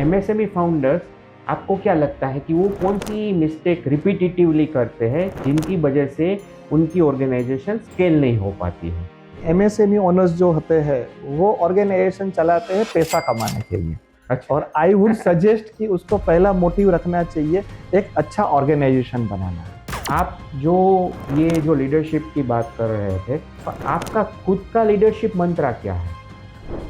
MSME founders, आपको क्या लगता है कि वो कौन सी मिस्टेक रिपीटिटिवली करते हैं जिनकी वजह से उनकी ऑर्गेनाइजेशन स्केल नहीं हो पाती है? एमएसएमई ओनर्स जो होते हैं वो ऑर्गेनाइजेशन चलाते हैं पैसा कमाने के लिए। अच्छा। और आई वुड सजेस्ट कि उसको पहला मोटिव रखना चाहिए एक अच्छा ऑर्गेनाइजेशन बनाना। आप जो लीडरशिप की बात कर रहे थे, तो आपका खुद का लीडरशिप मंत्र क्या है?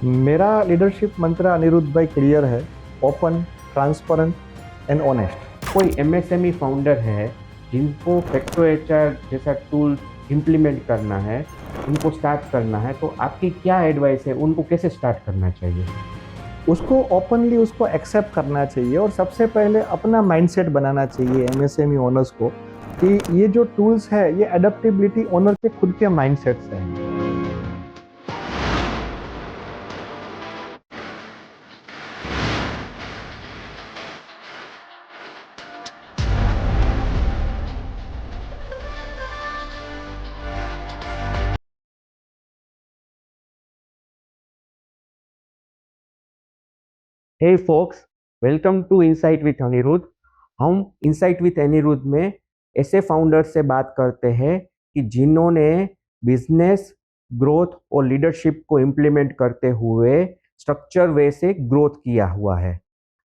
मेरा लीडरशिप मंत्र अनिरुद्ध भाई क्लियर है, ओपन, ट्रांसपेरेंट एंड ऑनेस्ट। कोई एमएसएमई फाउंडर है जिनको फैक्टो एचआर जैसा टूल इम्प्लीमेंट करना है, उनको स्टार्ट करना है, तो आपकी क्या एडवाइस है, उनको कैसे स्टार्ट करना चाहिए? उसको ओपनली उसको एक्सेप्ट करना चाहिए और सबसे पहले अपना माइंडसेट बनाना चाहिए एमएसएमई ओनर्स को कि ये जो टूल्स है ये अडेप्टेबिलिटी ओनर के खुद के माइंडसेट से है। Hey folks, welcome to Insight with Aniruddh. हम इनसाइट विथ अनिरुद्ध में ऐसे फाउंडर्स से बात करते हैं कि जिन्होंने बिजनेस ग्रोथ और लीडरशिप को इम्प्लीमेंट करते हुए स्ट्रक्चर वे से ग्रोथ किया हुआ है।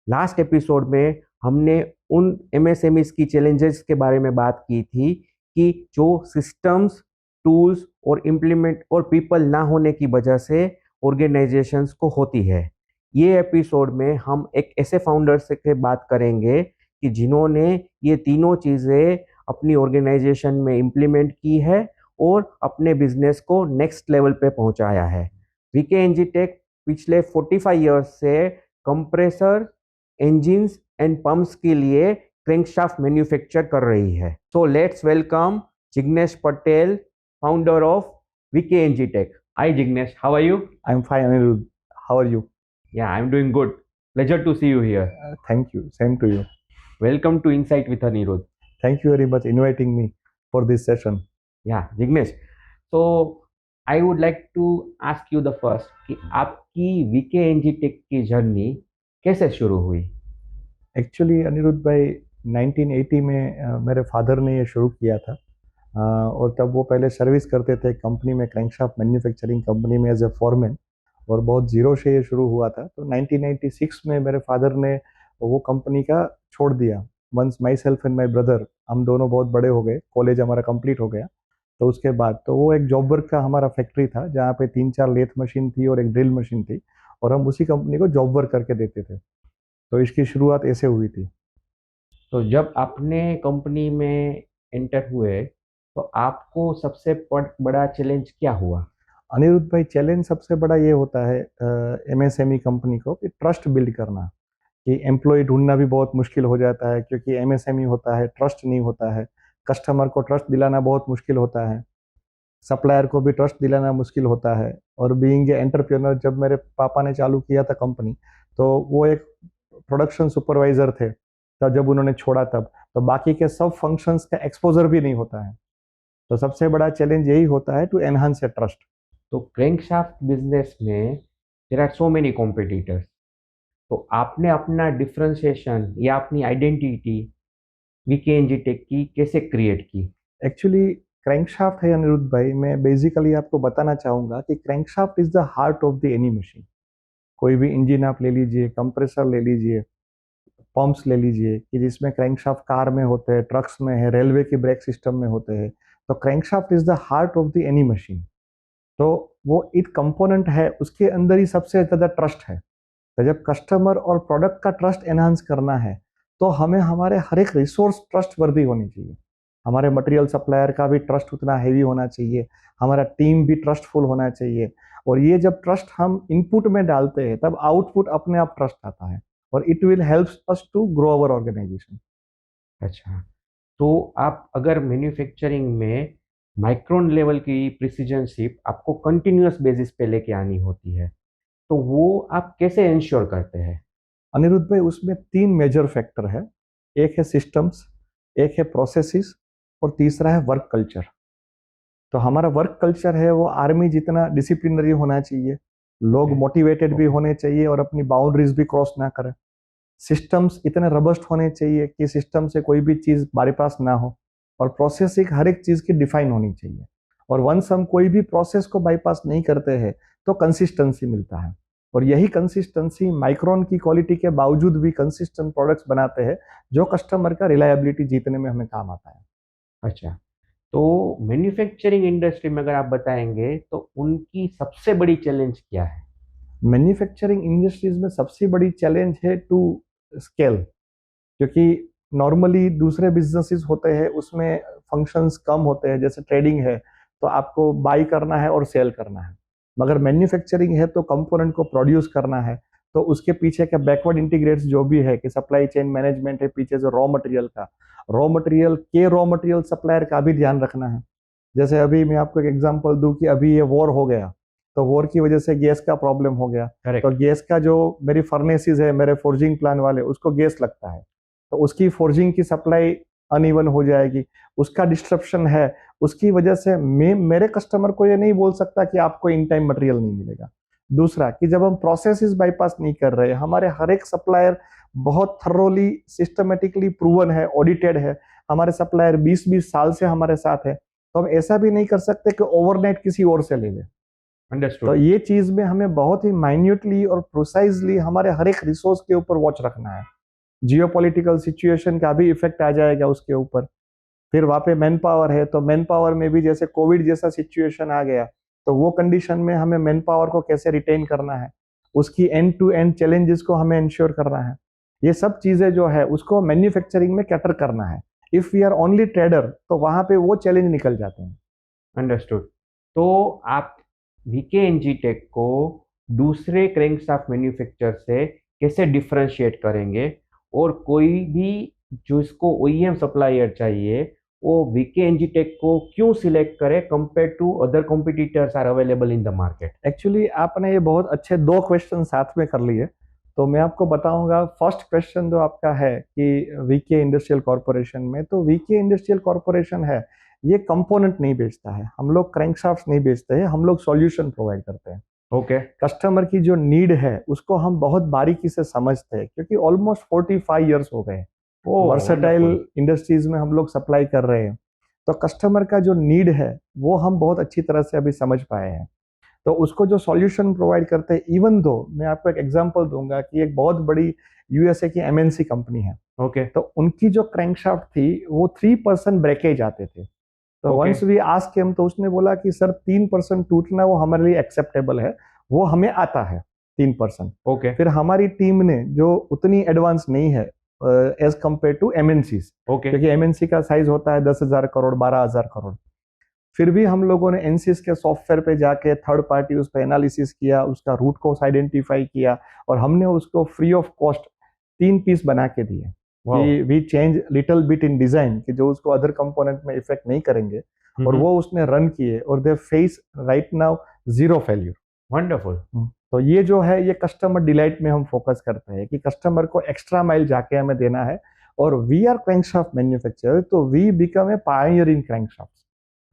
लास्ट एपिसोड में हमने उन एमएसएमईज की चैलेंजेस के बारे में बात की थी कि जो सिस्टम्स, टूल्स और इम्प्लीमेंट और पीपल ना होने की वजह से ऑर्गेनाइजेशंस को होती है। ये एपिसोड में हम एक ऐसे फाउंडर से बात करेंगे कि जिन्होंने ये तीनों चीज़ें अपनी ऑर्गेनाइजेशन में इम्प्लीमेंट की है और अपने बिजनेस को नेक्स्ट लेवल पे पहुंचाया है। वीके एनजी टेक पिछले 45 ईयर्स से कंप्रेसर, इंजिन्स एंड पंप्स के लिए क्रैंकशाफ्ट मैन्युफैक्चर कर रही है। So let's welcome Jignesh Patel, founder of VK NG tech. Hi Jignesh, how are you? I am fine Aniruddh, how are you? Yeah, I'm doing good. Pleasure to see you here. Thank you, same to you. Welcome to Insight with Anirudh. Thank you very much inviting me for this session. Yeah, Jignesh. So I would like to ask you the first कि आपकी VK NG take की journey कैसे शुरू हुई? Actually Anirudh भाई 1980 में मेरे father ने ये शुरू किया था। और तब वो पहले सर्विस करते थे कंपनी में, क्रैंकशाफ्ट मैन्युफैक्चरिंग कंपनी में एज ए फॉरमैन, और बहुत जीरो से ये शुरू हुआ था। तो 1996 में मेरे फादर ने वो कंपनी का छोड़ दिया। Once myself and my brother, हम दोनों बहुत बड़े हो गए, कॉलेज हमारा कंप्लीट हो गया, तो उसके बाद तो वो एक जॉब वर्क का हमारा फैक्ट्री था जहाँ पे 3-4 लेथ मशीन थी और एक ड्रिल मशीन थी, और हम उसी कंपनी को जॉब वर्क करके देते थे। तो इसकी शुरुआत ऐसे हुई थी। तो जब आपने कंपनी में एंटर हुए तो आपको सबसे बड़ा चैलेंज क्या हुआ? अनिरुद्ध भाई, चैलेंज सबसे बड़ा ये होता है एमएसएमई कंपनी को कि ट्रस्ट बिल्ड करना, कि एम्प्लॉय ढूंढना भी बहुत मुश्किल हो जाता है क्योंकि एमएसएमई होता है, ट्रस्ट नहीं होता है। कस्टमर को ट्रस्ट दिलाना बहुत मुश्किल होता है, सप्लायर को भी ट्रस्ट दिलाना मुश्किल होता है। और बीइंग ए एंटरप्रेन्योर, जब मेरे पापा ने चालू किया था कंपनी, तो वो एक प्रोडक्शन सुपरवाइजर थे, तब जब उन्होंने छोड़ा तब तो बाकी के सब फंक्शंस का एक्सपोजर भी नहीं होता है। तो सबसे बड़ा चैलेंज यही होता है टू एनहांस ए ट्रस्ट। तो क्रैंकशाफ्ट बिजनेस में there are so many competitors, तो आपने अपना डिफरेंशिएशन या अपनी आइडेंटिटी वीके एनजी टेक की कैसे क्रिएट की? एक्चुअली क्रैंकशाफ्ट है अनिरुद्ध भाई, मैं बेसिकली आपको बताना चाहूँगा कि crankshaft is the heart of the any machine. कोई भी इंजन आप ले लीजिए, कंप्रेसर ले लीजिए, पंप्स ले लीजिए, कि जिसमें क्रैंकशाफ्ट कार में होते हैं, ट्रक्स में है, रेलवे के ब्रेक सिस्टम में होते हैं। तो crankshaft is the heart of the any machine. तो वो एक कंपोनेंट है, उसके अंदर ही सबसे ज़्यादा ट्रस्ट है। तो जब कस्टमर और प्रोडक्ट का ट्रस्ट एनहांस करना है तो हमें हमारे हर एक रिसोर्स ट्रस्ट वर्दी होनी चाहिए। हमारे मटेरियल सप्लायर का भी ट्रस्ट उतना हैवी होना चाहिए, हमारा टीम भी ट्रस्टफुल होना चाहिए। और ये जब ट्रस्ट हम इनपुट में डालते हैं तब आउटपुट अपने आप ट्रस्ट आता है, और it will help us to grow our organisation. अच्छा, तो आप अगर मैन्युफैक्चरिंग में माइक्रोन लेवल की प्रिसीजनशिप आपको कंटिन्यूअस बेसिस पे लेके आनी होती है, तो वो आप कैसे इंश्योर करते हैं? अनिरुद्ध भाई, उसमें 3 मेजर फैक्टर है। एक है सिस्टम्स, एक है प्रोसेसेस, और तीसरा है वर्क कल्चर। तो हमारा वर्क कल्चर है वो आर्मी जितना डिसिप्लिनरी होना चाहिए, लोग मोटिवेटेड भी होने चाहिए और अपनी बाउंड्रीज भी क्रॉस ना करें। सिस्टम्स इतने रबस्ट होने चाहिए कि सिस्टम से कोई भी चीज़ बाईपास ना हो, और प्रोसेस एक हर एक चीज़ की डिफाइन होनी चाहिए। और वंस हम कोई भी प्रोसेस को बाईपास नहीं करते हैं तो कंसिस्टेंसी मिलता है, और यही कंसिस्टेंसी माइक्रोन की क्वालिटी के बावजूद भी कंसिस्टेंट प्रोडक्ट्स बनाते हैं जो कस्टमर का रिलायबिलिटी जीतने में हमें काम आता है। अच्छा, तो मैन्युफैक्चरिंग इंडस्ट्री में अगर आप बताएंगे तो उनकी सबसे बड़ी चैलेंज क्या है? मैन्युफैक्चरिंग इंडस्ट्रीज में सबसे बड़ी चैलेंज है टू स्केल, क्योंकि नॉर्मली दूसरे बिजनेसेस होते हैं उसमें फंक्शंस कम होते हैं, जैसे ट्रेडिंग है तो आपको बाई करना है और सेल करना है, मगर मैन्युफैक्चरिंग है तो कंपोनेंट को प्रोड्यूस करना है, तो उसके पीछे का बैकवर्ड इंटीग्रेट्स जो भी है कि सप्लाई चेन मैनेजमेंट है, पीछे जो रॉ मटेरियल सप्लायर का भी ध्यान रखना है। जैसे अभी मैं आपको एक एग्जांपल दूं कि अभी ये वॉर हो गया, तो वॉर की वजह से गैस का प्रॉब्लम हो गया, तो गैस का जो मेरी फर्नेसेस है, मेरे फोर्जिंग प्लान वाले, उसको गैस लगता है, तो उसकी फोर्जिंग की सप्लाई अनइवन हो जाएगी, उसका डिस्ट्रप्शन है, उसकी वजह से मैं मेरे कस्टमर को ये नहीं बोल सकता कि आपको इन टाइम मटेरियल नहीं मिलेगा। दूसरा कि जब हम प्रोसेसेस बाईपास नहीं कर रहे, हमारे हर एक सप्लायर बहुत थरोली सिस्टमेटिकली प्रूवन है, ऑडिटेड है, हमारे सप्लायर 20-20 साल से हमारे साथ है, तो हम ऐसा भी नहीं कर सकते कि ओवरनाइट किसी और से ले ले। तो ये चीज में हमें बहुत ही माइन्यूटली और प्रोसाइजली हमारे हर एक रिसोर्स के ऊपर वॉच रखना है। जियोपॉलिटिकल सिचुएशन का भी इफेक्ट आ जाएगा उसके ऊपर। फिर वहाँ पे मैन पावर है, तो मैन पावर में भी जैसे कोविड जैसा सिचुएशन आ गया, तो वो कंडीशन में हमें मैन पावर को कैसे रिटेन करना है, उसकी एंड टू एंड चैलेंजेस को हमें इंश्योर करना है। ये सब चीजें जो है उसको मैन्युफैक्चरिंग में कैटर करना है। If we are only trader तो वहां पे वो चैलेंज निकल जाते हैं। अंडरस्टूड। तो आप वीके एनजी टेक को दूसरे क्रैंकशाफ्ट मैन्युफैक्चर से कैसे डिफरेंशिएट करेंगे, और कोई भी जो इसको ओईएम सप्लायर चाहिए वो वीके एनजी टेक को क्यों सिलेक्ट करे compare to other competitors are available in the market? Actually आपने ये बहुत अच्छे 2 क्वेश्चन साथ में कर लिए, तो मैं आपको बताऊंगा। फर्स्ट क्वेश्चन जो आपका है कि वीके इंडस्ट्रियल कॉर्पोरेशन में, तो वीके इंडस्ट्रियल कॉर्पोरेशन है ये कंपोनेंट नहीं बेचता है, हम लोग क्रैंकशाफ्ट नहीं बेचते हैं, हम लोग सॉल्यूशन प्रोवाइड करते हैं। ओके। कस्टमर की जो नीड है उसको हम बहुत बारीकी से समझते हैं, क्योंकि ऑलमोस्ट 45 ईयर्स हो गए वर्सेटाइल इंडस्ट्रीज में हम लोग सप्लाई कर रहे हैं, तो कस्टमर का जो नीड है वो हम बहुत अच्छी तरह से अभी समझ पाए हैं, तो उसको जो सॉल्यूशन प्रोवाइड करते हैं। इवन दो मैं आपको एक एग्जांपल दूंगा कि एक बहुत बड़ी यूएसए की एमएनसी कंपनी है, ओके। तो उनकी जो क्रैंकशाफ्ट थी वो 3% ब्रेकेज आते थे, तो वंस वी आस्क हिम, तो उसने बोला कि सर 3% टूटना वो हमारे लिए एक्सेप्टेबल है, वो हमें आता है 3%। ओके। फिर हमारी टीम ने जो उतनी एडवांस नहीं है एज कंपेयर टू एमएनसीज, क्योंकि एमएनसी का साइज होता है 10,000 करोड़ 12,000 करोड़, फिर भी हम लोगों ने एनसीएस के सॉफ्टवेयर पे जाके थर्ड पार्टी उस पर एनालिसिस किया, उसका रूट कॉज आइडेंटिफाई किया, और हमने उसको फ्री ऑफ कॉस्ट 3 पीस बना के दिए कि we change little bit in design, कि जो उसको अदर कंपोनेंट में इफेक्ट नहीं करेंगे, और वो उसने रन किए और they face right now 0 failure. Wonderful. तो ये जो है ये कस्टमर डिलाइट में हम फोकस करते हैं कि कस्टमर को एक्स्ट्रा माइल जाके हमें देना है, और वी आर क्रैंकशाफ्ट मैन्युफैक्चरर, तो we become a pioneer in crankshaft.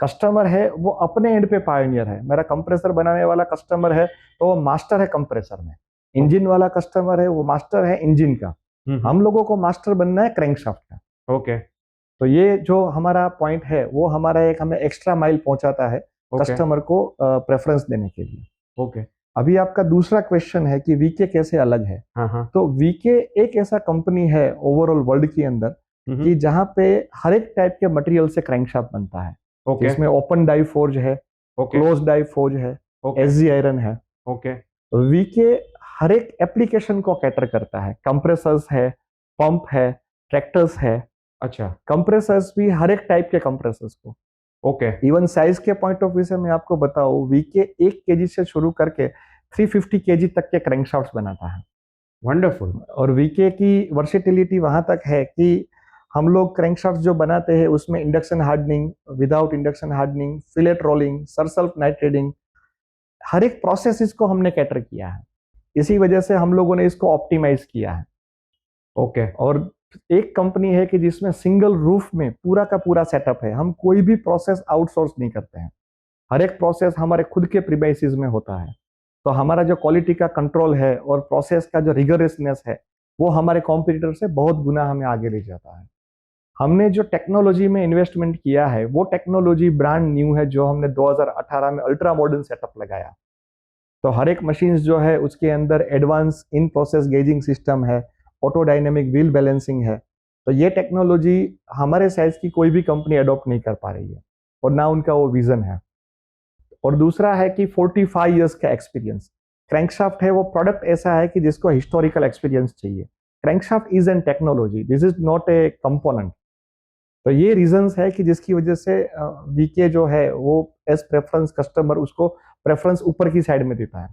Customer है वो अपने एंड पे पायनियर है, मेरा कंप्रेसर बनाने वाला कस्टमर है तो वो मास्टर है कंप्रेसर में, इंजन वाला कस्टमर है वो मास्टर है इंजन का, हम लोगों को मास्टर बनना है क्रैंकशाफ्ट का। ओके। तो ये जो हमारा पॉइंट है वो हमारा एक हमें एक्स्ट्रा माइल पहुंचाता है कस्टमर को प्रेफरेंस देने के लिए। ओके। अभी आपका दूसरा क्वेश्चन है कि वीके कैसे अलग है। तो वीके एक ऐसा कंपनी है ओवरऑल वर्ल्ड के अंदर कि जहां पे हर एक टाइप के मटेरियल से क्रैंकशाफ्ट बनता है। इसमें ओपन डाई फोर्ज है, क्लोज डाई फोर्ज है, एसजी आयरन है। वीके हर एक एप्लीकेशन को कैटर करता है, कंप्रेसर्स है, पंप है, ट्रैक्टर्स है। अच्छा। कंप्रेसर्स भी हर एक टाइप के कंप्रेसर्स को, इवन साइज के पॉइंट ऑफ व्यू से मैं आपको बताऊं, वीके 1 केजी से शुरू करके 350 केजी तक के क्रैंकशाफ्ट्स बनाता है। वंडरफुल। और वीके की वर्सेटिलिटी वहां तक है कि हम लोग क्रैंकशाफ्ट जो बनाते हैं उसमें induction hardening, without induction hardening, fillet rolling, sursulf nitriding, हर एक प्रोसेस इसको हमने कैटर किया है, इसी वजह से हम लोगों ने इसको ऑप्टिमाइज किया है। ओके। और एक कंपनी है कि जिसमें सिंगल रूफ में पूरा का पूरा सेटअप है, हम कोई भी प्रोसेस आउटसोर्स नहीं करते हैं, हर एक प्रोसेस हमारे खुद के प्रीमाइसेस में होता है, तो हमारा जो क्वालिटी का कंट्रोल है और प्रोसेस का जो रिगरसनेस है वो हमारे कॉम्पिटिटर से बहुत गुना हमें आगे ले जाता है। हमने जो टेक्नोलॉजी में इन्वेस्टमेंट किया है वो टेक्नोलॉजी ब्रांड न्यू है, जो हमने 2018 में अल्ट्रा मॉडर्न सेटअप लगाया। तो हर एक मशीन जो है उसके अंदर advance in process gauging system है, ऑटो डायनेमिक व्हील बैलेंसिंग है। तो ये टेक्नोलॉजी हमारे साइज की कोई भी कंपनी अडॉप्ट नहीं कर पा रही है और ना उनका वो विजन है। और दूसरा है कि 45 इयर्स का एक्सपीरियंस। क्रैंकशाफ्ट है वो प्रोडक्ट ऐसा है कि जिसको हिस्टोरिकल एक्सपीरियंस चाहिए। Crankshaft is an technology, this is not a component. तो ये रीजंस है कि जिसकी वजह से वीके जो है वो एज प्रेफरेंस कस्टमर उसको प्रेफरेंस ऊपर की साइड में देता है।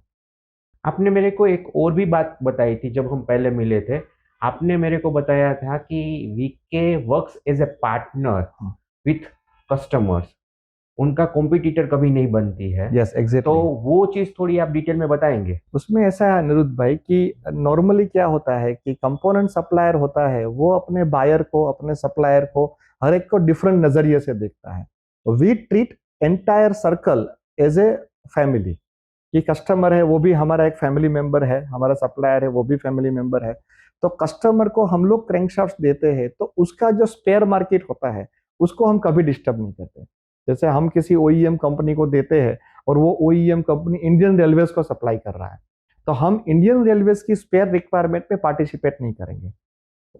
आपने मेरे को एक और भी बात बताई थी जब हम पहले मिले थे। आपने मेरे को बताया था कि VK works as a partner with customers, उनका कॉम्पिटिटर कभी नहीं बनती है। Yes exactly. तो वो चीज थोड़ी आप डिटेल में बताएंगे? उसमें ऐसा है अनिरुद्ध भाई कि नॉर्मली क्या होता है कि कंपोनेंट सप्लायर होता है वो अपने बायर को, अपने सप्लायर को, हर एक को डिफरेंट नजरिए से देखता है। We treat entire circle as a family, कि कस्टमर है वो भी हमारा एक फैमिली मेंबर है, हमारा सप्लायर है वो भी फैमिली मेंबर है। तो कस्टमर को हम लोग क्रैंकशाफ्ट देते हैं तो उसका जो स्पेयर मार्केट होता है उसको हम कभी डिस्टर्ब नहीं करते। जैसे हम किसी ओईएम कंपनी को देते हैं और वो ओईएम कंपनी इंडियन रेलवेज को सप्लाई कर रहा है, तो हम इंडियन रेलवेज की स्पेयर रिक्वायरमेंट में पार्टिसिपेट नहीं करेंगे।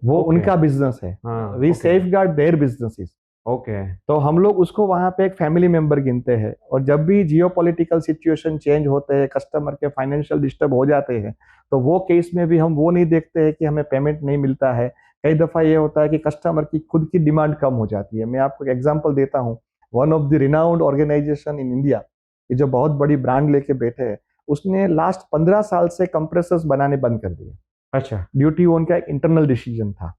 वो Okay. उनका बिजनेस है, we safeguard their businesses. Okay. तो हम लोग उसको वहां पे एक फैमिली मेंबर गिनते हैं। और जब भी जियोपॉलिटिकल सिचुएशन चेंज होते हैं, कस्टमर के फाइनेंशियल डिस्टर्ब हो जाते हैं, तो वो केस में भी हम वो नहीं देखते हैं कि हमें पेमेंट नहीं मिलता है। कई दफा ये होता है कि कस्टमर की खुद की डिमांड कम हो जाती है। मैं आपको एक एग्जांपल देता हूँ। One of the renowned organisation in India, ये जो बहुत बड़ी ब्रांड लेके बैठे हैं, उसने लास्ट 15 साल से कंप्रेसर्स बनाने बंद कर दिए। अच्छा। ड्यू टू उनका एक इंटरनल डिसीजन था।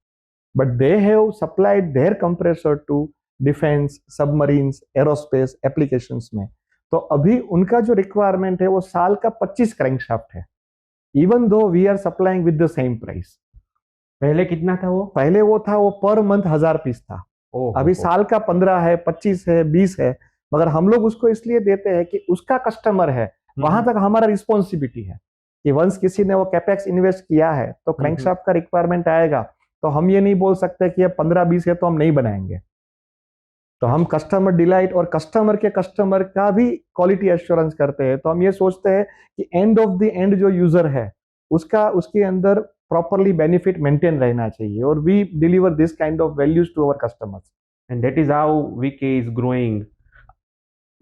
But they have supplied their compressor to defence, submarines, aerospace applications में। तो अभी उनका जो रिक्वायरमेंट है वो साल का 25 क्रैंकशाफ्ट है, even though we are supplying with the same price. पहले कितना था वो? पहले वो था, वो पर मंथ 1000 पीस था। अभी साल का 15 है, 25 है, 20 है। मगर हम लोग उसको इसलिए देते हैं कि उसका कस्टमर है, वहां तक हमारा रिस्पॉन्सिबिलिटी है कि वंस किसी ने वो कैपेक्स इन्वेस्ट किया है तो क्रैंकशाफ्ट का रिक्वायरमेंट आएगा, तो हम ये नहीं बोल सकते कि ये 15-20 है तो हम नहीं बनाएंगे। तो हम कस्टमर डिलाइट और कस्टमर के कस्टमर का भी क्वालिटी एश्योरेंस करते हैं। तो हम ये सोचते हैं कि एंड ऑफ द एंड जो यूजर है उसका उसके अंदर प्रॉपरली बेनिफिट मेंटेन रहना चाहिए। और we deliver this kind of values to our customers. And that is how VK is growing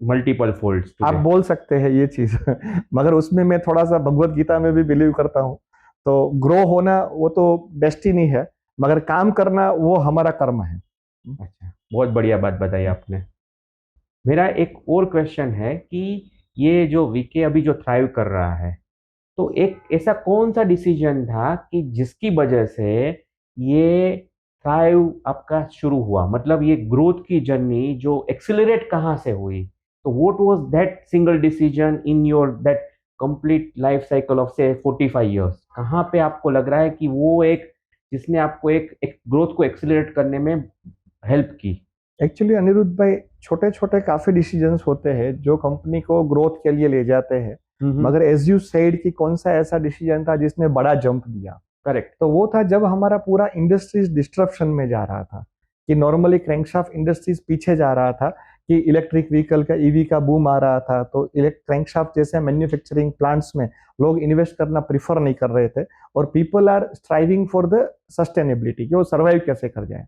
multiple folds. आप बोल सकते हैं ये चीज मगर उसमें मैं थोड़ा सा भगवत गीता में भी बिलीव करता हूँ। तो ग्रो होना वो तो डेस्टिनी है, मगर काम करना वो हमारा कर्म है। अच्छा, बहुत बढ़िया बात बताई आपने। मेरा एक और क्वेश्चन है कि ये जो वीके अभी जो थ्राइव कर रहा है, तो एक ऐसा कौन सा डिसीजन था कि जिसकी वजह से ये थ्राइव आपका शुरू हुआ? मतलब ये ग्रोथ की जर्नी जो एक्सिलरेट कहाँ से हुई? तो what was that single decision in your that complete life cycle of से 45 इयर्स? कहाँ पे आपको लग रहा है कि वो एक जिसने आपको एक ग्रोथ को एक्सिलरेट करने में हेल्प की? एक्चुअली अनिरुद्ध भाई, छोटे छोटे काफी डिसीजंस होते हैं जो कंपनी को ग्रोथ के लिए ले जाते हैं। मगर एज यू सेड कि कौन सा ऐसा डिसीजन था जिसने बड़ा जंप दिया? करेक्ट। तो वो था जब हमारा पूरा इंडस्ट्रीज डिस्ट्रप्शन में जा रहा था, कि नॉर्मली क्रैंकशाफ्ट इंडस्ट्रीज पीछे जा रहा था, कि इलेक्ट्रिक व्हीकल का, ईवी का बूम आ रहा था। तो क्रैंकशाफ्ट जैसे मैन्युफैक्चरिंग प्लांट्स में लोग इन्वेस्ट करना प्रिफर नहीं कर रहे थे, और people are striving for the sustainability, कि वो सर्वाइव कैसे कर जाए।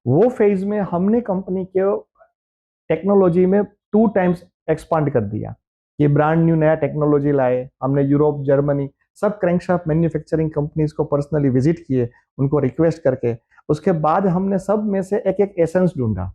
वो फेज में हमने कंपनी के टेक्नोलॉजी में 2 टाइम्स एक्सपांड कर दिया, कि ब्रांड न्यू नया टेक्नोलॉजी लाए। हमने यूरोप, जर्मनी सब क्रैंकशाफ्ट मैन्युफैक्चरिंग कंपनीज को पर्सनली विजिट किए, उनको रिक्वेस्ट करके। उसके बाद हमने सब में से एक एक एसेंस ढूंढा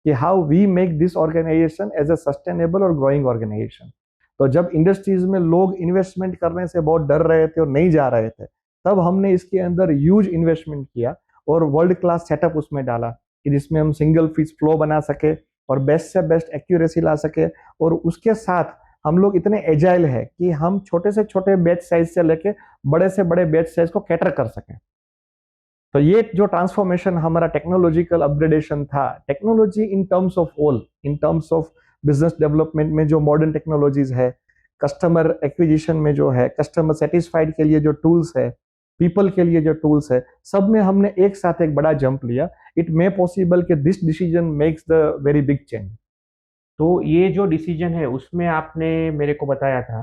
कि how we make this organisation as a sustainable और ग्रोइंग ऑर्गेनाइजेशन। तो जब इंडस्ट्रीज में लोग इन्वेस्टमेंट करने से बहुत डर रहे थे और नहीं जा रहे थे, तब हमने इसके अंदर ह्यूज इन्वेस्टमेंट किया और वर्ल्ड क्लास सेटअप उसमें डाला, कि जिसमें हम सिंगल फीस फ्लो बना सके और बेस्ट से बेस्ट एक्यूरेसी ला सके। और उसके साथ हम लोग इतने एजाइल है कि हम छोटे से छोटे बैच साइज से लेके बड़े से बड़े बैच साइज को कैटर कर सकें। तो ये जो ट्रांसफॉर्मेशन हमारा टेक्नोलॉजिकल अपग्रेडेशन था, technology in terms of all, in terms of business development में जो मॉडर्न टेक्नोलॉजीज है, कस्टमर एक्विजिशन में जो है, कस्टमर सेटिस्फाइड के लिए जो टूल्स है, पीपल के लिए जो टूल्स है, सब में हमने एक साथ एक बड़ा जंप लिया. इट मे पॉसिबल कि this decision makes the very big change. तो ये जो डिसीजन है उसमें आपने मेरे को बताया था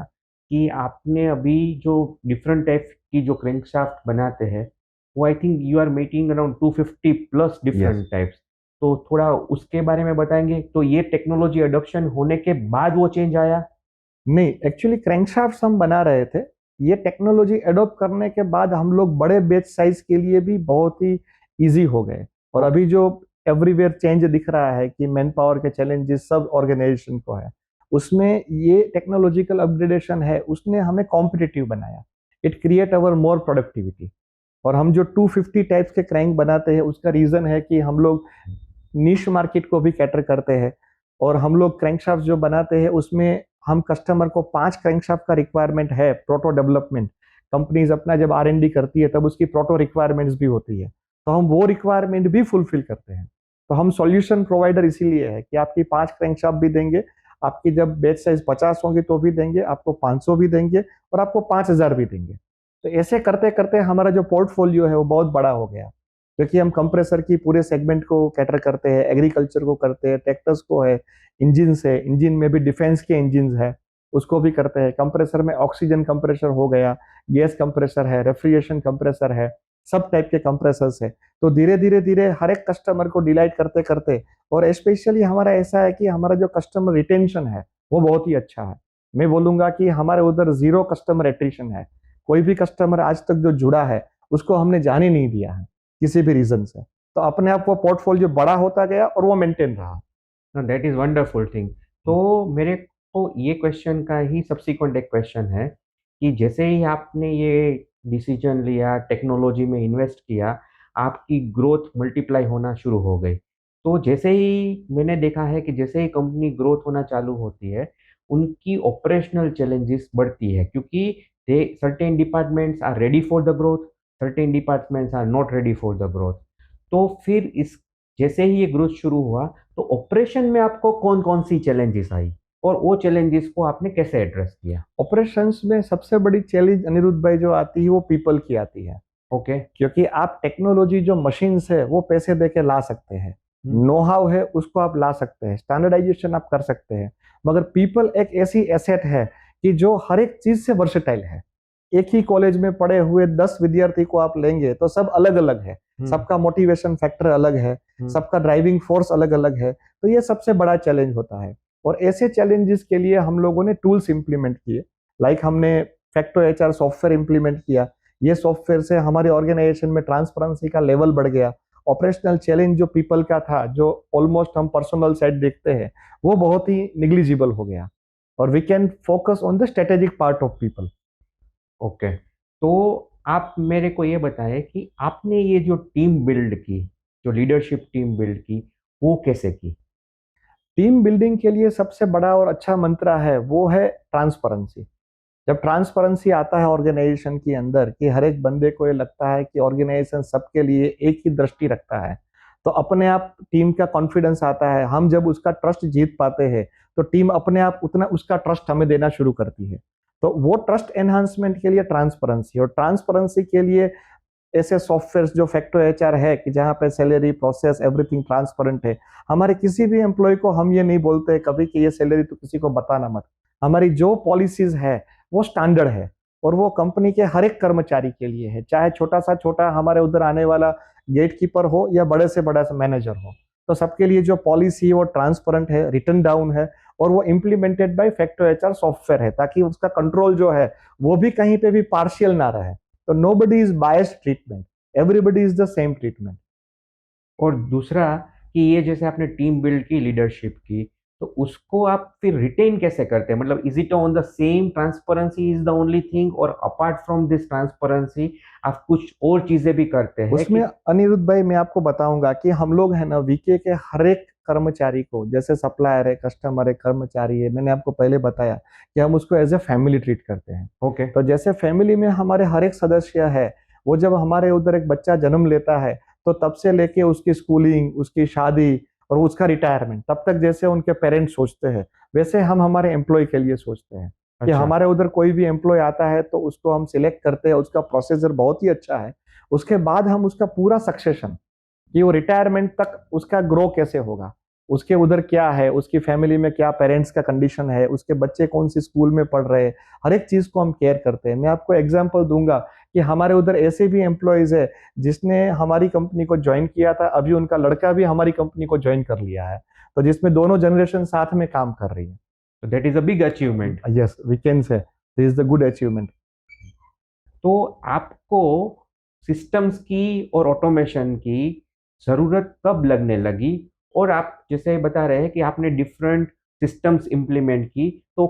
कि आपने अभी जो डिफरेंट टाइप की जो क्रैंकशाफ्ट बनाते हैं वो I think you are making around 250 plus different types. तो थोड़ा उसके बारे में बताएंगे। तो ये टेक्नोलॉजी अडॉप्शन होने के बाद वो चेंज आया? नहीं, एक्चुअली क्रैंकशाफ्ट हम बना रहे थे. ये टेक्नोलॉजी अडॉप्ट करने के बाद हम लोग बड़े बेच साइज के लिए भी बहुत ही इजी हो गए. और अभी जो एवरीवेयर चेंज दिख रहा है कि मैन पावर के चैलेंजेस सब ऑर्गेनाइजेशन को है, उसमें ये टेक्नोलॉजिकल अपग्रेडेशन है, उसने हमें कॉम्पिटिटिव बनाया. It create our more productivity. और हम जो 250 टाइप्स के क्रैंक बनाते हैं, उसका रीजन है कि हम लोग नीश मार्केट को भी कैटर करते हैं. और हम लोग क्रैंकशाफ्ट जो बनाते हैं उसमें हम कस्टमर को 5 क्रैंकशाफ्ट का रिक्वायरमेंट है. प्रोटो डेवलपमेंट कंपनीज अपना जब R&D करती है तब उसकी प्रोटो रिक्वायरमेंट्स भी होती है, तो हम वो रिक्वायरमेंट भी फुलफिल करते हैं. तो हम सॉल्यूशन प्रोवाइडर इसीलिए है कि आपकी 5 क्रैंकशाफ्ट भी देंगे, आपकी जब बैच साइज 50 होंगी तो भी देंगे, आपको 500 भी देंगे और आपको 5000 भी देंगे. तो ऐसे करते करते हमारा जो पोर्टफोलियो है वो बहुत बड़ा हो गया, क्योंकि हम कंप्रेसर की पूरे सेगमेंट को कैटर करते हैं, एग्रीकल्चर को करते हैं, ट्रैक्टर्स को है, इंजिन है, इंजिन में भी डिफेंस के इंजिन है उसको भी करते हैं. कंप्रेसर में ऑक्सीजन कंप्रेसर हो गया, गैस कंप्रेसर है, रेफ्रिजरेशन कंप्रेसर है, सब टाइप के कंप्रेसर्स है. तो धीरे धीरे धीरे हर एक कस्टमर को डिलाइट करते करते, और स्पेशली हमारा ऐसा है कि हमारा जो कस्टमर रिटेंशन है वो बहुत ही अच्छा है. मैं बोलूंगा कि हमारे उधर 0 कस्टमर एट्रिशन है. कोई भी कस्टमर आज तक जो जुड़ा है उसको हमने जाने नहीं दिया है किसी भी रीजन से. तो अपने आप वो पोर्टफोलियो बड़ा होता गया और वो मेंटेन रहा. That is wonderful thing. तो मेरे को ये क्वेश्चन का ही सब्सिक्वेंट एक क्वेश्चन है कि जैसे ही आपने ये डिसीजन लिया, टेक्नोलॉजी में इन्वेस्ट किया, आपकी ग्रोथ मल्टीप्लाई होना शुरू हो गई। तो जैसे ही मैंने देखा है कि जैसे ही कंपनी ग्रोथ होना चालू होती है, उनकी ऑपरेशनल चैलेंजेस बढ़ती है, क्योंकि they certain departments are ready for the growth, certain departments are not ready for the growth. तो फिर इस जैसे ही ये ग्रोथ शुरू हुआ तो ऑपरेशन में आपको कौन कौन सी चैलेंजेस आई और वो चैलेंजेस को आपने कैसे एड्रेस किया? ऑपरेशंस में सबसे बड़ी चैलेंज अनिरुद्ध भाई जो आती है वो पीपल की आती है. ओके। क्योंकि आप टेक्नोलॉजी जो मशीन्स है वो पैसे देके ला सकते हैं, नो हाउ है उसको आप ला सकते हैं, स्टैंडर्डाइजेशन आप कर सकते हैं, मगर पीपल एक ऐसी एसेट है कि जो हर एक चीज से वर्सेटाइल है. एक ही कॉलेज में पढ़े हुए 10 विद्यार्थी को आप लेंगे तो सब अलग अलग है, सबका मोटिवेशन फैक्टर अलग है, सबका ड्राइविंग फोर्स अलग अलग है. तो ये सबसे बड़ा चैलेंज होता है. और ऐसे चैलेंजेस के लिए हम लोगों ने टूल्स इंप्लीमेंट किए. लाइक हमने फैक्टो HR सॉफ्टवेयर इंप्लीमेंट किया. ये सॉफ्टवेयर से हमारे ऑर्गेनाइजेशन में ट्रांसपेरेंसी का लेवल बढ़ गया. ऑपरेशनल चैलेंज जो पीपल का था, जो ऑलमोस्ट हम पर्सनल साइड देखते हैं, वो बहुत ही निग्लिजिबल हो गया. और we can focus on the strategic part of people. Okay. तो आप मेरे को ये बताएं कि आपने ये जो टीम बिल्ड की, जो लीडरशिप टीम बिल्ड की, वो कैसे की? टीम बिल्डिंग के लिए सबसे बड़ा और अच्छा मंत्र है वो है ट्रांसपेरेंसी. जब ट्रांसपेरेंसी आता है ऑर्गेनाइजेशन के अंदर कि हर एक बंदे को ये लगता है कि ऑर्गेनाइजेशन सबके लिए एक ही दृष्टि रखता है, तो अपने आप टीम का कॉन्फिडेंस आता है. हम जब उसका ट्रस्ट जीत पाते हैं तो टीम अपने आप उतना उसका ट्रस्ट हमें देना शुरू करती है. तो वो ट्रस्ट एनहांसमेंट के लिए ट्रांसपेरेंसी, और ट्रांसपेरेंसी के लिए ऐसे सॉफ्टवेयर जो फैक्टो HR है कि जहाँ पे सैलरी प्रोसेस एवरीथिंग ट्रांसपेरेंट है. हमारे किसी भी एम्प्लॉय को हम ये नहीं बोलते कभी कि ये सैलरी तो किसी को बताना मत. हमारी जो पॉलिसीज है वो स्टैंडर्ड है और वो कंपनी के हर एक कर्मचारी के लिए है, चाहे छोटा सा छोटा हमारे उधर आने वाला गेट कीपर हो या बड़े से बड़ा मैनेजर हो. तो सबके लिए जो पॉलिसी है वो ट्रांसपेरेंट है, रिटन डाउन है, और वो implemented by facto HR software है, ताकि उसका कंट्रोल जो है वो भी कहीं पे भी पार्शियल ना रहे. तो nobody is biased treatment, everybody is the same treatment. और दूसरा कि ये जैसे आपने टीम बिल्ड की, लीडरशिप की, तो उसको आप फिर रिटेन कैसे करते हैं? मतलब is it on the same transparency is the only thing, और अपार्ट फ्रॉम दिस ट्रांसपेरेंसी आप कुछ और चीजें भी करते हैं? उसमें अनिरुद्ध भाई मैं आपको बताऊंगा कि हम लोग है ना वीके के हर एक कर्मचारी को, जैसे सप्लायर है, कस्टमर है, कर्मचारी है, मैंने आपको पहले बताया कि हम उसको एज ए फैमिली ट्रीट करते हैं. ओके। तो जैसे फैमिली में हमारे हर एक सदस्य है, वो जब हमारे उधर एक बच्चा जन्म लेता है तो तब से लेके उसकी स्कूलिंग, उसकी शादी और उसका रिटायरमेंट, तब तक जैसे उनके पेरेंट्स सोचते हैं वैसे हम हमारे एम्प्लॉय के लिए सोचते हैं. कि अच्छा। हमारे उधर कोई भी एम्प्लॉय आता है तो उसको हम सिलेक्ट करते हैं, उसका प्रोसीजर बहुत ही अच्छा है। उसके बाद हम उसका पूरा सक्सेशन, कि वो रिटायरमेंट तक उसका ग्रो कैसे होगा, उसके उधर क्या है, उसकी फैमिली में क्या पेरेंट्स का कंडीशन है, उसके बच्चे कौन सी स्कूल में पढ़ रहे हैं, हर एक चीज को हम केयर करते हैं। मैं आपको एग्जांपल दूंगा कि हमारे उधर ऐसे भी एम्प्लॉयज है जिसने हमारी कंपनी को ज्वाइन किया था, अभी उनका लड़का भी हमारी कंपनी को ज्वाइन कर लिया है, तो जिसमें दोनों जनरेशन साथ में काम कर रही है। So that is a big achievement. Yes, we can say this is the good achievement. तो आपको सिस्टम्स की और ऑटोमेशन की ज़रूरत कब लगने लगी? और आप जैसे बता रहे हैं कि आपने डिफरेंट सिस्टम्स इम्प्लीमेंट की, तो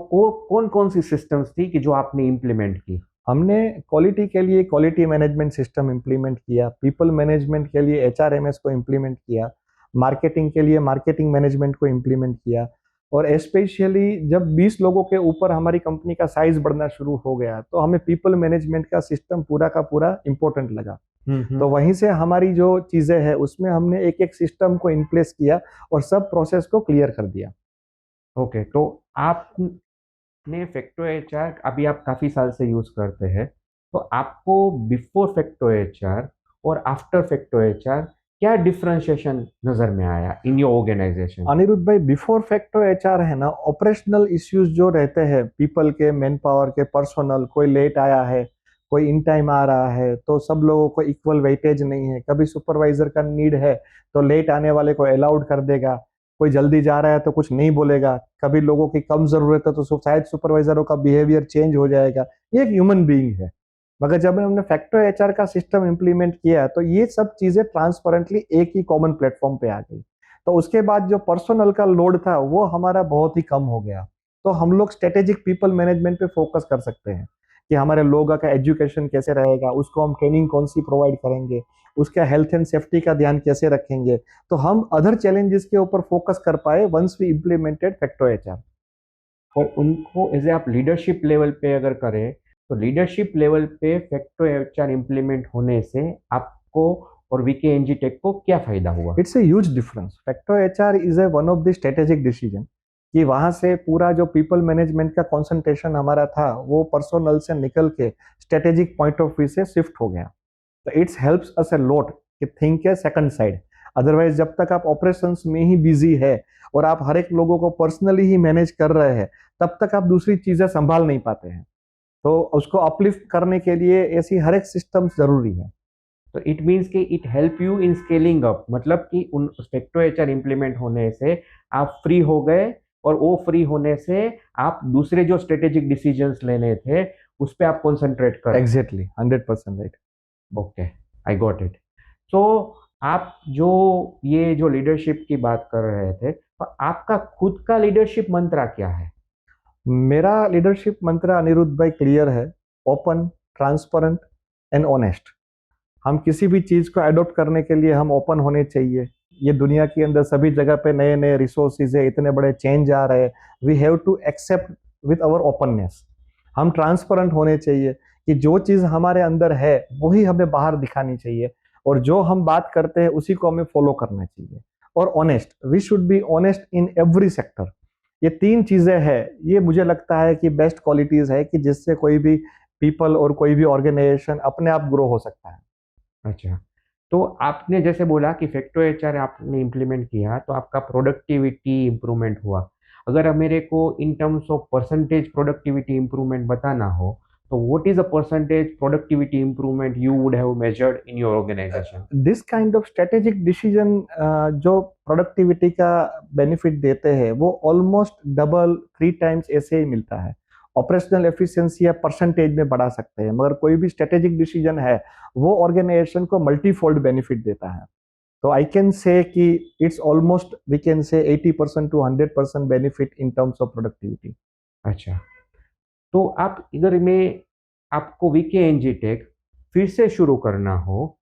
कौन कौन सी सिस्टम्स थी कि जो आपने इम्प्लीमेंट की? हमने क्वालिटी के लिए क्वालिटी मैनेजमेंट सिस्टम इम्प्लीमेंट किया, पीपल मैनेजमेंट के लिए एचआरएमएस को इम्प्लीमेंट किया, मार्केटिंग के लिए मार्केटिंग मैनेजमेंट को इम्प्लीमेंट किया। और स्पेशली जब 20 लोगों के ऊपर हमारी कंपनी का साइज बढ़ना शुरू हो गया तो हमें पीपल मैनेजमेंट का सिस्टम पूरा का पूरा इम्पोर्टेंट लगा। तो वहीं से हमारी जो चीज़ें हैं उसमें हमने एक एक सिस्टम को इन प्लेस किया और सब प्रोसेस को क्लियर कर दिया। ओके, तो आपने फैक्टो एचआर अभी आप काफ़ी साल से यूज़ करते हैं, तो आपको बिफोर फैक्टो एचआर और आफ्टर फैक्टो एचआर क्या डिफरेंशिएशन नज़र में आया इन योर ऑर्गेनाइजेशन? अनिरुद्ध भाई, बिफोर फैक्टो एचआर है ना, ऑपरेशनल इश्यूज जो रहते हैं पीपल के, मैन पावर के, पर्सनल, कोई लेट आया है, कोई इन टाइम आ रहा है, तो सब लोगों को इक्वल वेटेज नहीं है। कभी सुपरवाइजर का नीड है तो लेट आने वाले को अलाउड कर देगा, कोई जल्दी जा रहा है तो कुछ नहीं बोलेगा, कभी लोगों की कम जरूरत है तो शायद सुपरवाइजरों का बिहेवियर चेंज हो जाएगा। ये एक ह्यूमन बीइंग है। मगर जब हमने फैक्टो एचआर का सिस्टम इंप्लीमेंट किया तो ये सब चीजें ट्रांसपेरेंटली एक ही कॉमन प्लेटफॉर्म पे आ गई। तो उसके बाद जो पर्सनल का लोड था वो हमारा बहुत ही कम हो गया। तो हम लोग स्ट्रेटेजिक पीपल मैनेजमेंट पे फोकस कर सकते हैं कि हमारे लोगों का एजुकेशन कैसे रहेगा, उसको हम ट्रेनिंग कौन सी प्रोवाइड करेंगे, उसका हेल्थ एंड सेफ्टी का ध्यान कैसे रखेंगे। तो हम अदर चैलेंजेस के ऊपर फोकस कर पाए once we implemented Facto HR. और उनको एज ए आप लीडरशिप लेवल पे अगर करें, तो लीडरशिप लेवल पे फैक्टो एचआर इम्प्लीमेंट होने से आपको और वीके एनजी टेक को क्या फायदा हुआ? It's a huge difference. Facto HR is a one of the strategic decision कि वहां से पूरा जो पीपल मैनेजमेंट का कंसंट्रेशन हमारा था वो पर्सनल से निकल के स्ट्रेटेजिक पॉइंट ऑफ व्यू से शिफ्ट हो गया। तो it's helps us a lot कि थिंक ए सेकंड साइड। अदरवाइज जब तक आप ऑपरेशंस में ही बिजी है और आप हर एक लोगों को पर्सनली ही मैनेज कर रहे हैं, तब तक आप दूसरी चीजें संभाल नहीं पाते हैं। तो उसको अपलिफ्ट करने के लिए ऐसी हर एक सिस्टम जरूरी है। तो इट मीन्स कि it help you in scaling up, मतलब कि उन फैक्टो एचआर इम्प्लीमेंट होने से आप फ्री हो गए, और वो फ्री होने से आप दूसरे जो स्ट्रेटेजिक डिसीजंस लेने थे उस पर आप कॉन्सेंट्रेट कर। Exactly, 100% right. Okay, I got it. तो आप जो ये जो लीडरशिप की बात कर रहे थे, तो आपका खुद का लीडरशिप मंत्र क्या है? मेरा लीडरशिप मंत्र अनिरुद्ध भाई क्लियर है, ओपन, ट्रांसपेरेंट एंड ऑनेस्ट। हम किसी भी चीज को अडॉप्ट करने के लिए हम ओपन होने चाहिए। ये दुनिया के अंदर सभी जगह पे नए नए रिसोर्सेज है, इतने बड़े चेंज आ रहे हैं, we have to accept with our openness. हम ट्रांसपेरेंट होने चाहिए कि जो चीज हमारे अंदर है वही हमें बाहर दिखानी चाहिए, और जो हम बात करते हैं उसी को हमें फॉलो करना चाहिए। और honest, we should be honest in every sector. ये तीन चीजें हैं, ये मुझे लगता है कि बेस्ट क्वालिटीज है कि जिससे कोई भी पीपल और कोई भी ऑर्गेनाइजेशन अपने आप ग्रो हो सकता है। अच्छा, तो आपने जैसे बोला कि फैक्टो एचआर आपने इम्प्लीमेंट किया तो आपका प्रोडक्टिविटी इम्प्रूवमेंट हुआ। अगर अब मेरे को in terms of percentage productivity improvement बताना हो, तो what is a percentage productivity improvement you would have measured in your organisation? This kind of strategic decision जो प्रोडक्टिविटी का बेनिफिट देते हैं वो ऑलमोस्ट डबल 3 टाइम्स ऐसे ही मिलता है। ऑपरेशनल एफिशिएंसी या परसेंटेज में बढ़ा सकते हैं, मगर कोई भी स्ट्रेटेजिक डिसीजन है वो ऑर्गेनाइजेशन को मल्टीफोल्ड बेनिफिट देता है। तो आई कैन से कि it's almost, we can say 80% to 100% benefit in terms of productivity. अच्छा, तो आप इधर में आपको वीके एनजी टेक फिर से शुरू करना हो,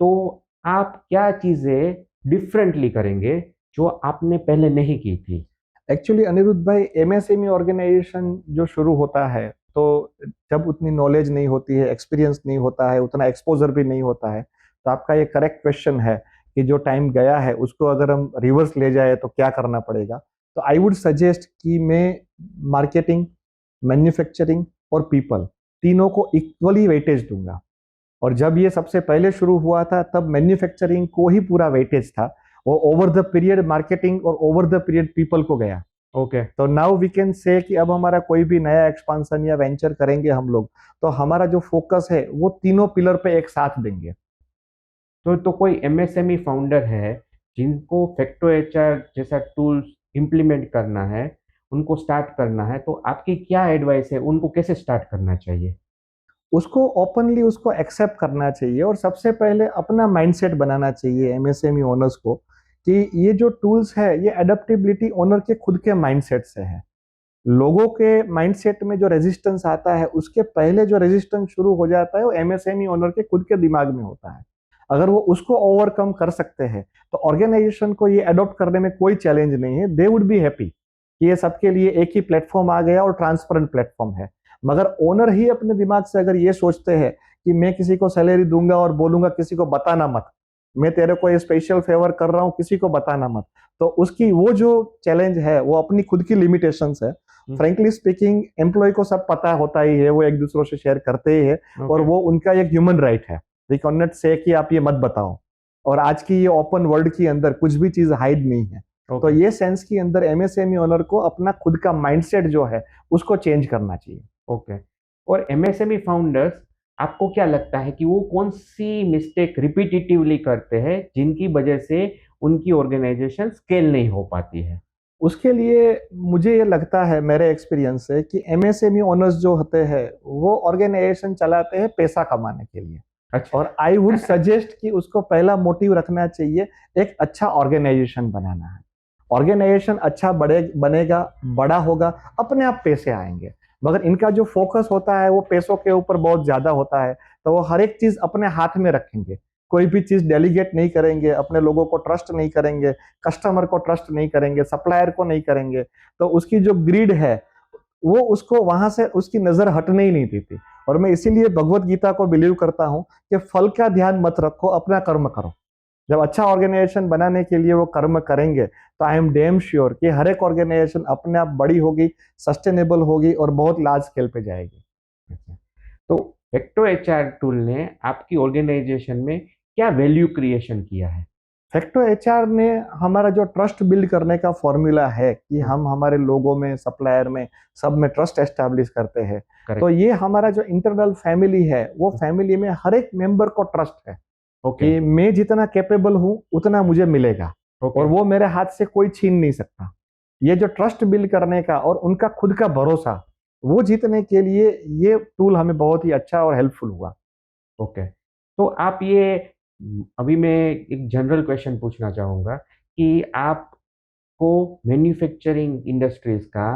तो आप क्या चीज़ें डिफरेंटली करेंगे जो आपने पहले नहीं की थी? एक्चुअली अनिरुद्ध भाई, एमएसएमई ऑर्गेनाइजेशन जो शुरू होता है तो जब उतनी नॉलेज नहीं होती है, एक्सपीरियंस नहीं होता है, उतना एक्सपोजर भी नहीं होता है, तो आपका ये करेक्ट क्वेश्चन है कि जो टाइम गया है उसको अगर हम रिवर्स ले जाए तो क्या करना पड़ेगा। तो आई वुड सजेस्ट कि मैं मार्केटिंग, मैन्युफैक्चरिंग और पीपल, तीनों को इक्वली वेटेज दूंगा। और जब ये सबसे पहले शुरू हुआ था तब मैन्युफैक्चरिंग को ही पूरा वेटेज था, वो ओवर द पीरियड मार्केटिंग और ओवर द पीरियड पीपल को गया। ओके तो नाउ वी कैन से कि अब हमारा कोई भी नया एक्सपांशन या वेंचर करेंगे हम लोग, तो हमारा जो फोकस है वो तीनों पिलर पे एक साथ देंगे। तो कोई एमएसएमई फाउंडर है जिनको फैक्टो एचआर जैसा टूल्स इम्प्लीमेंट करना है, उनको स्टार्ट करना है, तो आपकी क्या एडवाइस है, उनको कैसे स्टार्ट करना चाहिए? उसको ओपनली उसको एक्सेप्ट करना चाहिए और सबसे पहले अपना माइंडसेट बनाना चाहिए एमएसएमई ओनर्स को कि ये जो टूल्स है ये एडेप्टेबिलिटी ओनर के खुद के माइंडसेट से है। लोगों के माइंडसेट में जो रेजिस्टेंस आता है उसके पहले जो रेजिस्टेंस शुरू हो जाता है वो एमएसएमई ओनर के खुद के दिमाग में होता है। अगर वो उसको ओवरकम कर सकते हैं तो ऑर्गेनाइजेशन को ये अडॉप्ट करने में कोई चैलेंज नहीं है। दे वुड बी हैप्पी कि ये सबके लिए एक ही प्लेटफॉर्म आ गया और ट्रांसपेरेंट प्लेटफॉर्म है। मगर ओनर ही अपने दिमाग से अगर ये सोचते हैं कि मैं किसी को सैलरी दूंगा और बोलूंगा किसी को बताना मत, मैं तेरे को ये स्पेशल फेवर कर रहा हूँ, किसी को बताना मत, तो उसकी वो जो चैलेंज है वो अपनी खुद की लिमिटेशंस है। फ्रेंकली स्पीकिंग एम्प्लॉय को सब पता होता ही है, वो एक दूसरों से शेयर करते ही है और वो उनका एक ह्यूमन राइट है। वी कैन नॉट से कि आप ये मत बताओ। और आज की ये ओपन वर्ल्ड के अंदर कुछ भी चीज हाइड नहीं है। तो ये सेंस के अंदर एमएसएमई ओनर को अपना खुद का माइंडसेट जो है उसको चेंज करना चाहिए। ओके और एमएसएमई फाउंडर्स, आपको क्या लगता है कि वो कौन सी मिस्टेक रिपीटेटिवली करते हैं जिनकी वजह से उनकी ऑर्गेनाइजेशन स्केल नहीं हो पाती है? उसके लिए मुझे ये लगता है मेरे एक्सपीरियंस से कि एमएसएमई ओनर्स जो होते हैं वो ऑर्गेनाइजेशन चलाते हैं पैसा कमाने के लिए। अच्छा। और आई वुड सजेस्ट कि उसको पहला मोटिव रखना चाहिए एक अच्छा ऑर्गेनाइजेशन बनाना है। ऑर्गेनाइजेशन अच्छा बनेगा, बड़ा होगा, अपने आप पैसे आएंगे। मगर इनका जो फोकस होता है वो पैसों के ऊपर बहुत ज्यादा होता है, तो वो हर एक चीज अपने हाथ में रखेंगे, कोई भी चीज डेलीगेट नहीं करेंगे, अपने लोगों को ट्रस्ट नहीं करेंगे, कस्टमर को ट्रस्ट नहीं करेंगे, सप्लायर को नहीं करेंगे। तो उसकी जो ग्रीड है वो उसको वहां से उसकी नजर हटने ही नहीं देती। और मैं इसीलिए भगवत गीता को बिलीव करता हूं कि फल का ध्यान मत रखो, अपना कर्म करो। जब अच्छा ऑर्गेनाइजेशन बनाने के लिए वो कर्म करेंगे तो आई एम डेम श्योर कि हर एक ऑर्गेनाइजेशन अपने आप बड़ी होगी, सस्टेनेबल होगी और बहुत लार्ज स्केल पे जाएगी। तो फैक्टो एचआर टूल ने आपकी ऑर्गेनाइजेशन में क्या वैल्यू क्रिएशन किया है? फैक्टो एचआर ने हमारा जो ट्रस्ट बिल्ड करने का फॉर्मूला है कि हम हमारे लोगों में, सप्लायर में, सब में ट्रस्ट एस्टैब्लिश करते हैं। तो ये हमारा जो इंटरनल फैमिली है वो फैमिली में हर एक मेंबर को ट्रस्ट है कि मैं जितना कैपेबल हूं उतना मुझे मिलेगा और वो मेरे हाथ से कोई छीन नहीं सकता। ये जो ट्रस्ट बिल्ड करने का और उनका खुद का भरोसा, वो जीतने के लिए ये टूल हमें बहुत ही अच्छा और हेल्पफुल हुआ। ओके तो आप ये, अभी मैं एक जनरल क्वेश्चन पूछना चाहूँगा कि आपको मैन्युफैक्चरिंग इंडस्ट्रीज का,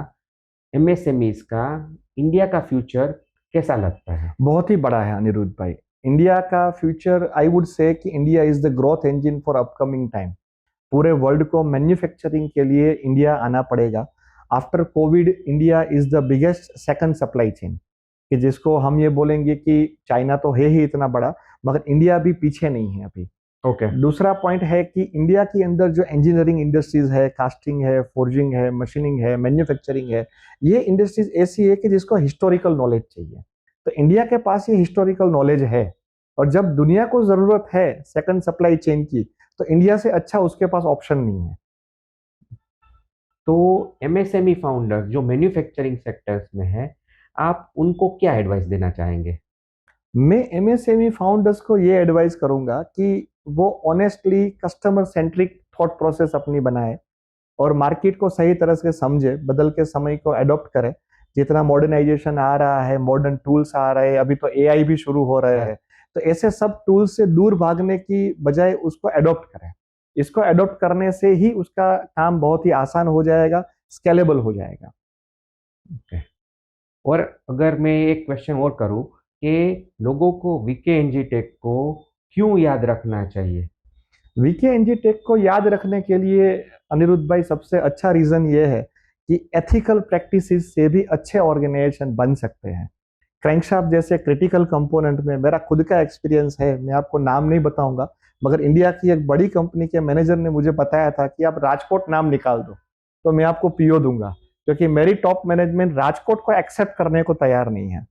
एमएसएमईज का, इंडिया का फ्यूचर कैसा लगता है? बहुत ही बड़ा है अनिरुद्ध भाई। इंडिया का फ्यूचर, आई वुड से कि India is the growth engine for upcoming time. पूरे वर्ल्ड को मैन्युफैक्चरिंग के लिए इंडिया आना पड़ेगा। After Covid India is the biggest second supply chain, कि जिसको हम ये बोलेंगे कि चाइना तो है ही इतना बड़ा, मगर इंडिया भी पीछे नहीं है अभी। दूसरा पॉइंट है कि इंडिया के अंदर जो इंजीनियरिंग इंडस्ट्रीज है, कास्टिंग है, फोर्जिंग है, मशीनिंग है, मैन्युफैक्चरिंग है, ये इंडस्ट्रीज ऐसी है कि जिसको हिस्टोरिकल नॉलेज चाहिए। तो इंडिया के पास ये हिस्टोरिकल नॉलेज है और जब दुनिया को जरूरत है सेकंड सप्लाई चेन की, तो इंडिया से अच्छा उसके पास ऑप्शन नहीं है। तो एमएसएमई फाउंडर जो मैन्युफैक्चरिंग सेक्टर्स में है, आप उनको क्या एडवाइस देना चाहेंगे? मैं एमएसएमई फाउंडर्स को ये एडवाइस करूंगा कि वो honestly customer centric thought process अपनी बनाए और मार्केट को सही तरह से समझे, बदल के समय को अडॉप्ट करे। जितना मॉडर्नाइजेशन आ रहा है, मॉडर्न टूल्स आ रहे हैं, अभी तो एआई भी शुरू हो रहे हैं, तो ऐसे सब टूल्स से दूर भागने की बजाय उसको अडॉप्ट करें। इसको अडॉप्ट करने से ही उसका काम बहुत ही आसान हो जाएगा, स्केलेबल हो जाएगा। और अगर मैं एक क्वेश्चन और करूं कि लोगों को वीके एनजी टेक को क्यों याद रखना चाहिए? वीके एनजी टेक को याद रखने के लिए अनिरुद्ध भाई सबसे अच्छा रीजन ये है कि एथिकल प्रैक्टिसेस से भी अच्छे ऑर्गेनाइजेशन बन सकते हैं। क्रैंकशाफ्ट जैसे क्रिटिकल कंपोनेंट में मेरा खुद का एक्सपीरियंस है, मैं आपको नाम नहीं बताऊंगा, मगर इंडिया की एक बड़ी कंपनी के मैनेजर ने मुझे बताया था कि आप राजकोट नाम निकाल दो तो मैं आपको पीओ दूंगा, क्योंकि मेरी टॉप मैनेजमेंट राजकोट को एक्सेप्ट करने को तैयार नहीं है।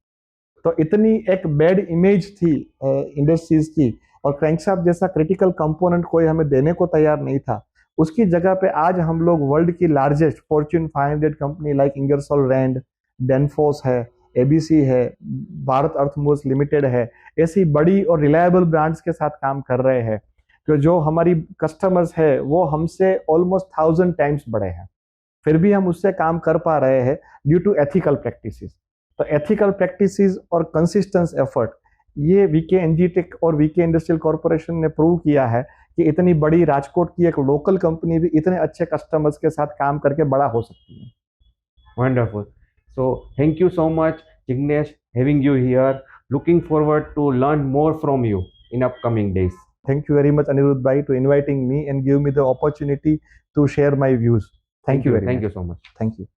तो इतनी एक बैड इमेज थी इंडस्ट्रीज की, और क्रैंकशाफ्ट जैसा क्रिटिकल कंपोनेंट कोई हमें देने को तैयार नहीं था। उसकी जगह पे आज हम लोग वर्ल्ड की largest Fortune 500 company like Ingersoll Rand, Danfoss है, एबीसी है, भारत अर्थमूव्स लिमिटेड है, ऐसी बड़ी और रिलायबल ब्रांड्स के साथ काम कर रहे हैं कि जो हमारी कस्टमर्स है वो हमसे ऑलमोस्ट 1000 टाइम्स बड़े हैं, फिर भी हम उससे काम कर पा रहे हैं ड्यू टू एथिकल प्रैक्टिसेस। तो एथिकल प्रैक्टिसेस और कंसिस्टेंस एफर्ट, ये वीके एनजीटेक और वीके इंडस्ट्रियल कॉर्पोरेशन ने प्रूव किया है कि इतनी बड़ी राजकोट की एक लोकल कंपनी भी इतने अच्छे कस्टमर्स के साथ काम करके बड़ा हो सकती है। Wonderful. So thank you so much, Jignesh, having you here. Looking forward to learn more from you in upcoming days. Thank you very much, Anirudh bhai, to inviting me and give me the opportunity to share my views. Thank you very much. Thank you so much. Thank you.